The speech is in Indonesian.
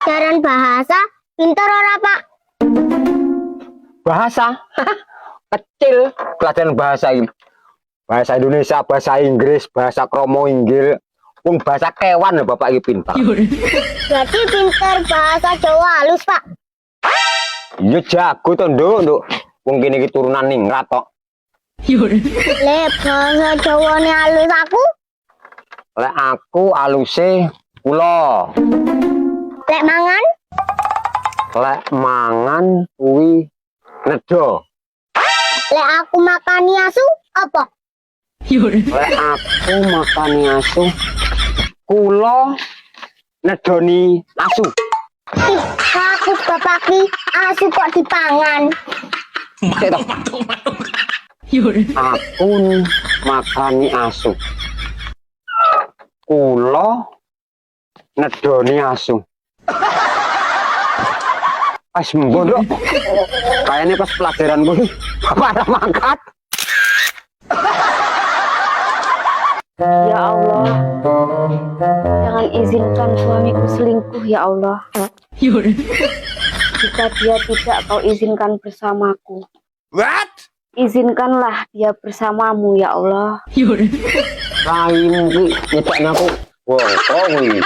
pelajaran bahasa, pinter ora Pak? Bahasa kecil, pelajaran bahasa ini. Bahasa Indonesia, bahasa Inggris, bahasa kromo inggil, pun bahasa kewan lho Bapak iki pintar. Berarti pinter bahasa Jawa halus Pak. Iya jago to, Nduk. Wong kene iki turunan ningrat tok. Le bahasa Jawa ne halus aku, Lek aku aluse kula. lek mangan, Lek mangan kuwi nedo. lek aku makani asu apa? Lek aku makani asu, kula nedoni asu. Ih, aku bapak ki asu kok dipangan. Cek toh. Aku makani asu. Kula nedoni asu. Pas mbondok. Kayaknya pas pelajaran gue pada mangkat. Ya Allah, jangan izinkan suamiku selingkuh ya Allah. Jika dia tidak kau izinkan bersamaku, What? izinkanlah dia bersamamu ya Allah. Raimu ki nyekaknya aku. Wong,